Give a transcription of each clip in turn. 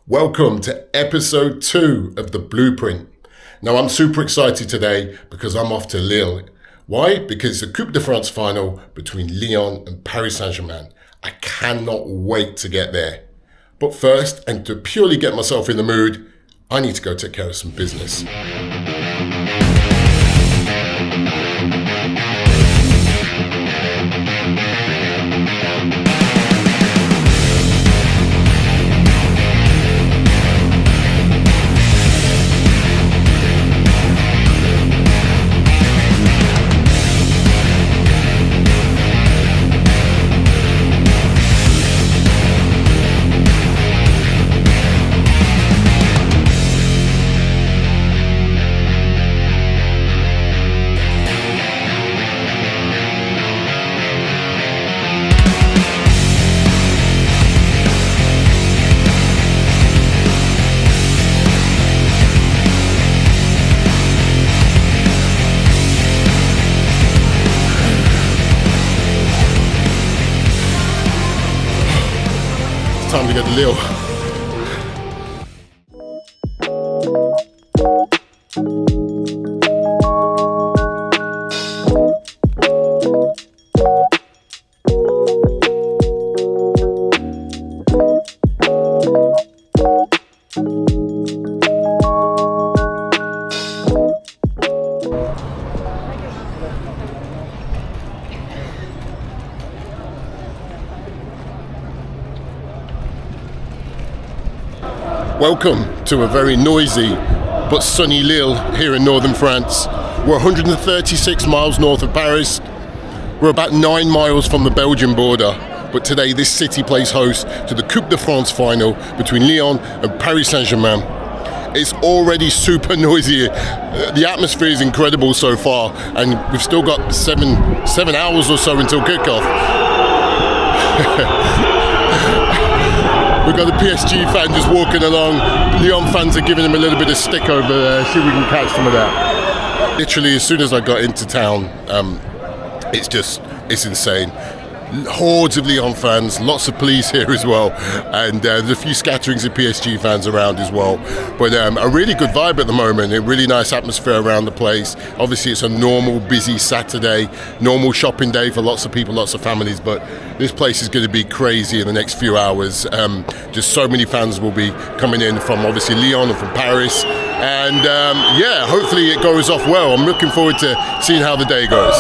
Welcome to episode 2 of The Blueprint. Now I'm super excited today because I'm off to Lille. Why? Because it's the Coupe de France final between Lyon and Paris Saint-Germain. I cannot wait to get there. But first, and to purely get myself in the mood, I need to go take care of some business. Time to get to Lille. Welcome to a very noisy but sunny Lille here in northern France. We're 136 miles north of Paris. We're about 9 miles from the Belgian border. But today this city plays host to the Coupe de France final between Lyon and Paris Saint-Germain. It's already super noisy. The atmosphere is incredible so far, and we've still got seven hours or so until kickoff. We've got the PSG fan just walking along. Lyon fans are giving him a little bit of stick over there. See if we can catch some of that. Literally, as soon as I got into town, it's insane. Hordes of Lyon fans, lots of police here as well, and there's a few scatterings of PSG fans around as well. But a really good vibe at the moment, a really nice atmosphere around the place. Obviously it's a normal busy Saturday, normal shopping day for lots of people, lots of families, but this place is going to be crazy in the next few hours. Just so many fans will be coming in from obviously Lyon and from Paris, and hopefully it goes off well. I'm looking forward to seeing how the day goes.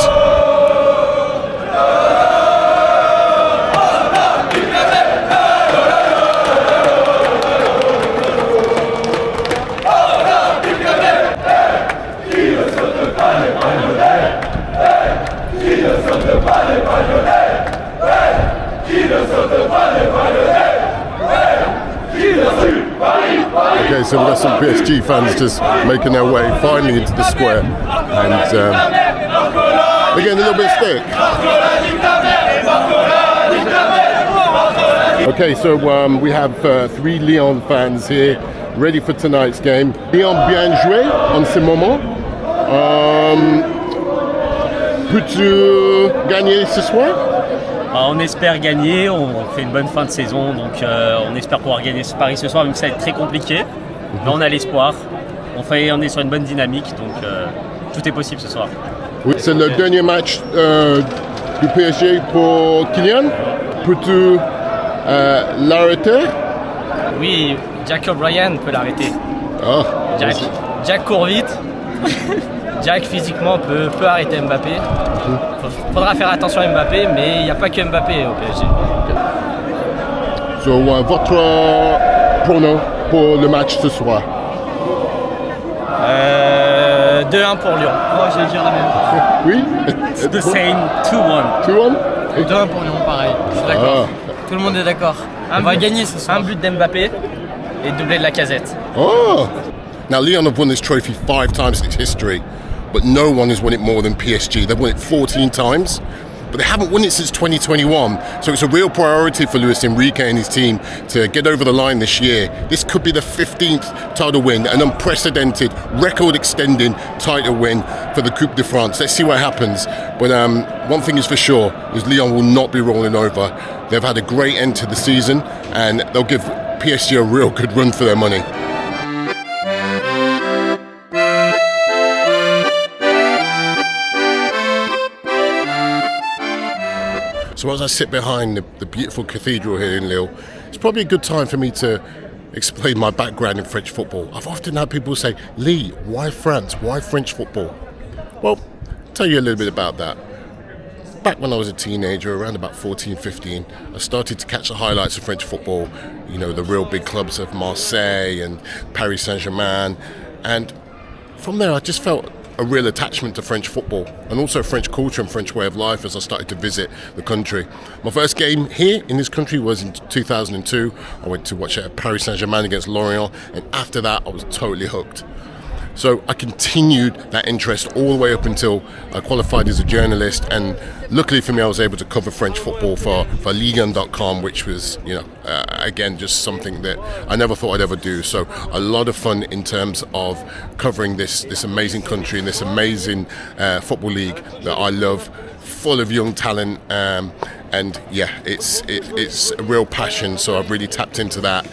Okay, so we've got some PSG fans just making their way finally into the square, and they're getting a little bit of stick. Okay, so we have 3 Lyon fans here, ready for tonight's game. Lyon bien joué en ce moment. Peux-tu gagner ce soir? On espère gagner, on fait une bonne fin de saison, donc on espère pouvoir gagner ce Paris ce soir, même si ça va être très compliqué. Mais on a l'espoir, on est sur une bonne dynamique, donc tout est possible ce soir. Oui, c'est le dernier match du PSG pour Kylian. Peux-tu l'arrêter? Oui, Jack O'Brien peut l'arrêter. Ah, Jack court vite. Jack physiquement peut arrêter Mbappé. Faudra faire attention à Mbappé, mais il n'y a pas que Mbappé au PSG. So, votre prono pour le match ce soir? 2-1 pour Lyon. Moi je vais dire la même. Oui? It's the same, 2-1. 2-1? 2-1 pour Lyon, pareil. Je suis d'accord. Tout le monde est d'accord. On va gagner ce soir. Un but d'Mbappé et doublé de la Casette. Oh! Now Lyon have won this trophy 5 times in its history, but no one has won it more than PSG. They've won it 14 times, but they haven't won it since 2021. So it's a real priority for Luis Enrique and his team to get over the line this year. This could be the 15th title win, an unprecedented, record-extending title win for the Coupe de France. Let's see what happens. But one thing is for sure, is Lyon will not be rolling over. They've had a great end to the season, and they'll give PSG a real good run for their money. So as I sit behind the beautiful cathedral here in Lille, it's probably a good time for me to explain my background in French football. I've often had people say, Lee, why France? Why French football? Well, I'll tell you a little bit about that. Back when I was a teenager, around about 14, 15, I started to catch the highlights of French football, you know, the real big clubs of Marseille and Paris Saint-Germain. And from there, I just felt a real attachment to French football and also French culture and French way of life as I started to visit the country. My first game here in this country was in 2002. I went to watch Paris Saint-Germain against Lorient, and after that I was totally hooked. So I continued that interest all the way up until I qualified as a journalist, and luckily for me I was able to cover French football for Lyon.com, which was, you know, again, just something that I never thought I'd ever do. So a lot of fun in terms of covering this amazing country and this amazing football league that I love, full of young talent, and yeah, it's a real passion, so I've really tapped into that.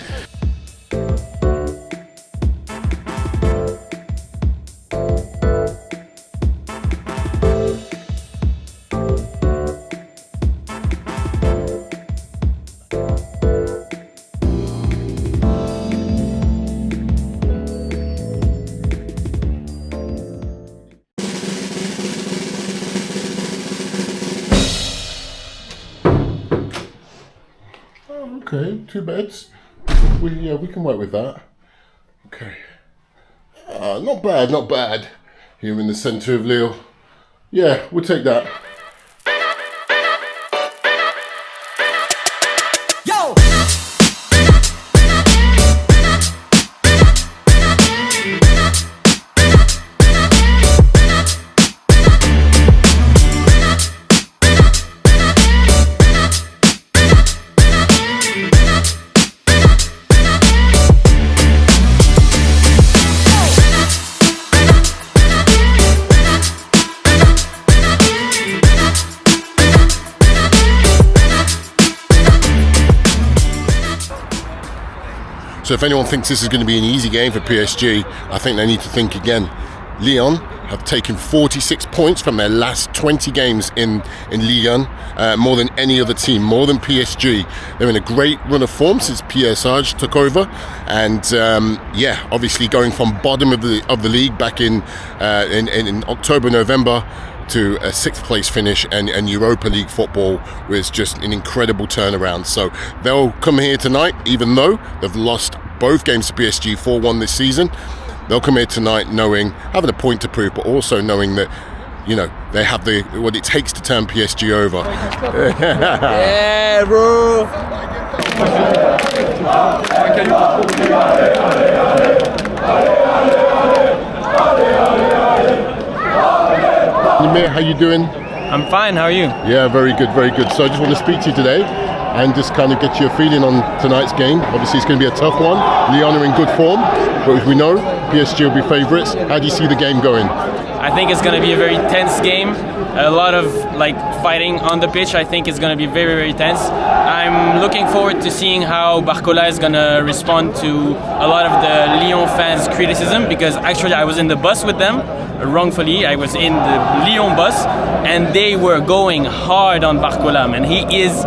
Okay, 2 beds. We can work with that. Okay. Not bad, not bad. Here in the centre of Lille. Yeah, we'll take that. So if anyone thinks this is going to be an easy game for PSG, I think they need to think again. Lyon have taken 46 points from their last 20 games in Ligue 1, more than any other team, more than PSG. They're in a great run of form since Pierre Sarge took over, and yeah, obviously going from bottom of the league back in October, November, to a 6th place finish and Europa League football was just an incredible turnaround. So they'll come here tonight, even though they've lost both games to PSG 4-1 this season. They'll come here tonight having a point to prove, but also knowing that, you know, they have what it takes to turn PSG over. Yeah, bro. How you doing? I'm fine, how are you? Yeah, very good, very good. So I just want to speak to you today and just kind of get your feeling on tonight's game. Obviously it's going to be a tough one. Lyon are in good form, but as we know, PSG will be favourites. How do you see the game going? I think it's going to be a very tense game. A lot of fighting on the pitch. I think it's going to be very, very tense. I'm looking forward to seeing how Barcola is going to respond to a lot of the Lyon fans' criticism, because actually I was in the bus with them. Wrongfully, I was in the Lyon bus and they were going hard on Barcola, and he is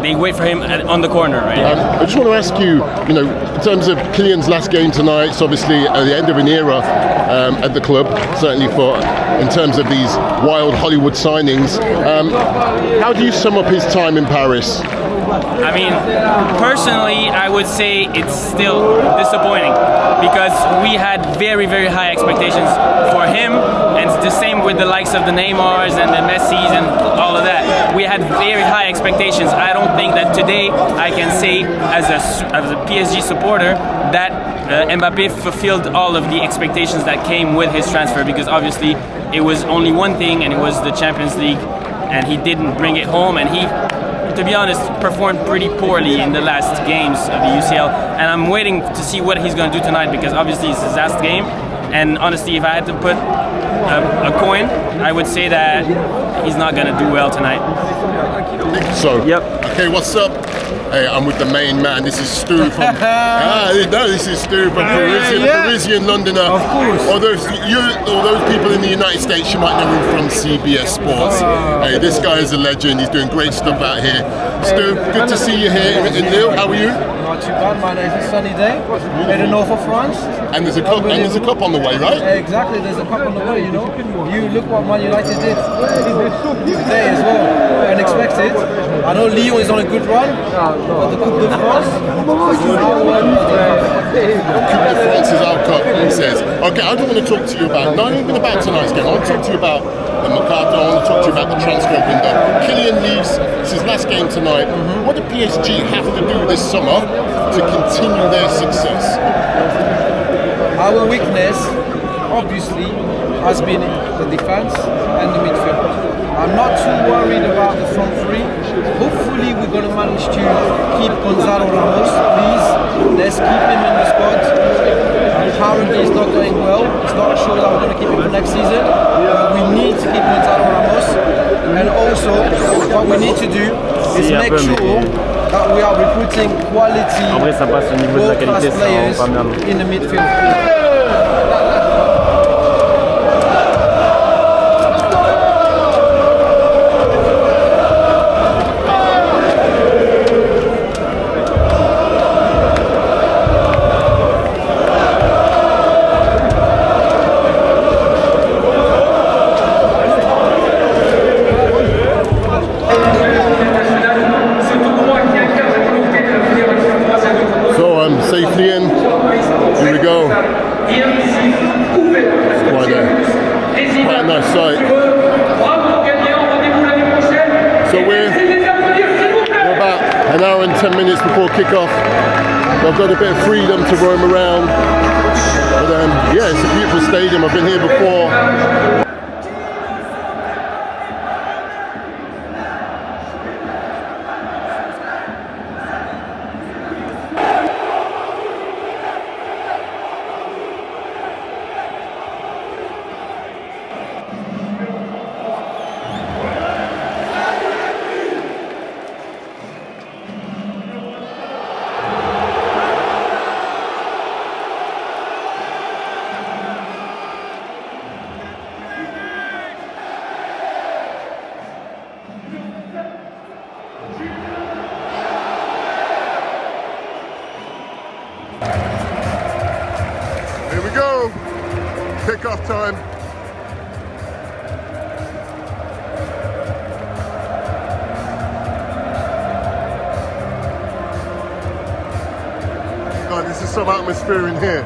they wait for him on the corner, right? I just want to ask you, you know, in terms of Kylian's last game tonight, it's obviously at the end of an era at the club, certainly in terms of these wild Hollywood signings. How do you sum up his time in Paris? I mean, personally, I would say it's still disappointing because we had very, very high expectations for him, and it's the same with the likes of the Neymars and the Messis and all of that. We had very high expectations. I don't think that today I can say as a PSG supporter that Mbappé fulfilled all of the expectations that came with his transfer, because obviously it was only one thing, and it was the Champions League, and he didn't bring it home, and he, to be honest, performed pretty poorly in the last games of the UCL, and I'm waiting to see what he's going to do tonight, because obviously it's his last game, and honestly, if I had to put a coin, I would say that he's not going to do well tonight. So, yep. Okay, what's up? Hey, I'm with the main man. This is Stu from. This is Stu from Parisian Londoner. Of course. Although those people in the United States, you might know him from CBS Sports. Hey, this guy is a legend. He's doing great stuff out here. Stu, good to see you here in Lille. How are you? Not too bad, man. It's a sunny day in the north of France. And there's a cup. And there's a cup on the way, right? Exactly. There's a cup on the way. You know. You look what Man United did today as well. Unexpected. I know Lyon is on a good run, but the Coupe de France. Coupe de France is our cup, he says. Okay, I don't want to talk to you about, not even about tonight's game. I want to talk to you about the Mercato. I want to talk to you about the transfer window. Kylian leaves. It's his last game tonight. What do PSG have to do this summer to continue their success? Our weakness, obviously, has been the defense and the midfield. I'm not too worried about the front three. Hopefully we're going to manage to keep Gonzalo Ramos, please. Let's keep him in the squad. Apparently it's not going well. It's not sure that we're going to keep him for next season. But we need to keep Gonzalo Ramos. And also, what we need to do is make sure that we are recruiting quality world-class players in the midfield. Safely in. Here we go. It's quite a nice sight. So we're about an hour and 10 minutes before kickoff. So I've got a bit of freedom to roam around. But yeah, it's a beautiful stadium. I've been here before. Here we go, kickoff time. God, this is some atmosphere in here.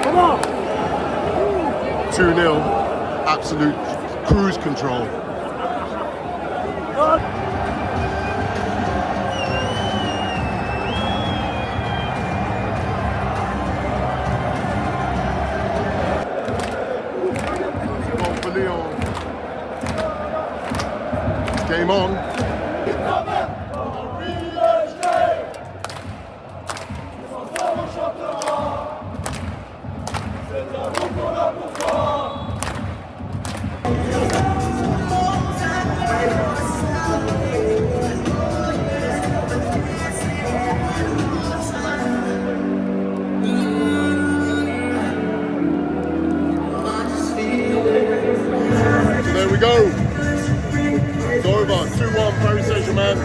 Come on! 2-0, absolute cruise control. Goal for Lyon. Game on. There we go. It's over. 2-1 Paris Saint-Germain.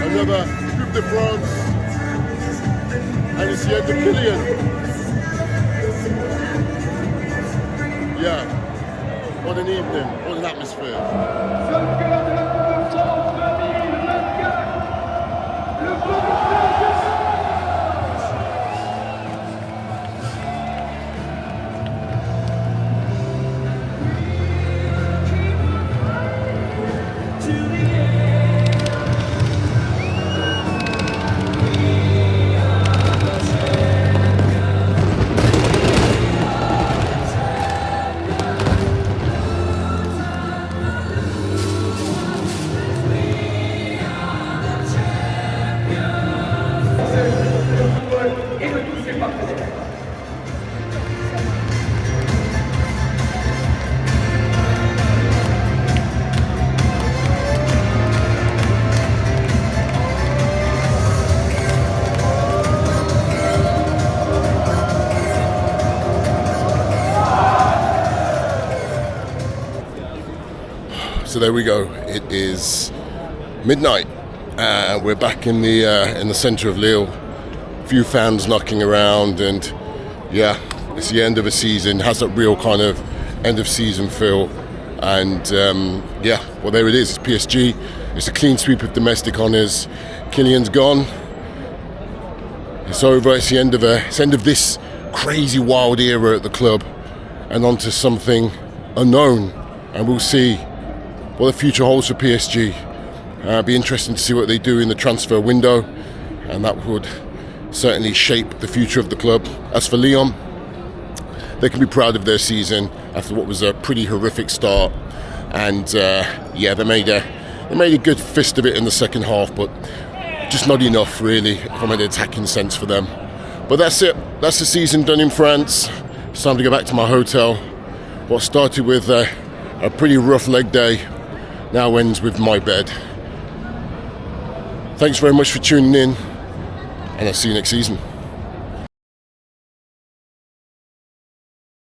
Another Coupe de France. And it's the end of Kylian. Yeah. What an evening. What an atmosphere. So there we go. It is midnight. We're back in the centre of Lille. A few fans knocking around, and yeah, it's the end of a season. Has that real kind of end of season feel. And yeah, well, there it is. It's PSG. It's a clean sweep of domestic honours. Kylian's gone. It's over. It's the end of this crazy wild era at the club, and onto something unknown. And we'll see what the future holds for PSG. Be interesting to see what they do in the transfer window, and that would certainly shape the future of the club. As for Lyon, they can be proud of their season after what was a pretty horrific start, and yeah, they made a good fist of it in the second half, but just not enough really from an attacking sense for them. But that's it. That's the season done in France. It's time to go back to my hotel. What started with a pretty rough leg day now ends with my bed. Thanks very much for tuning in, and I'll see you next season.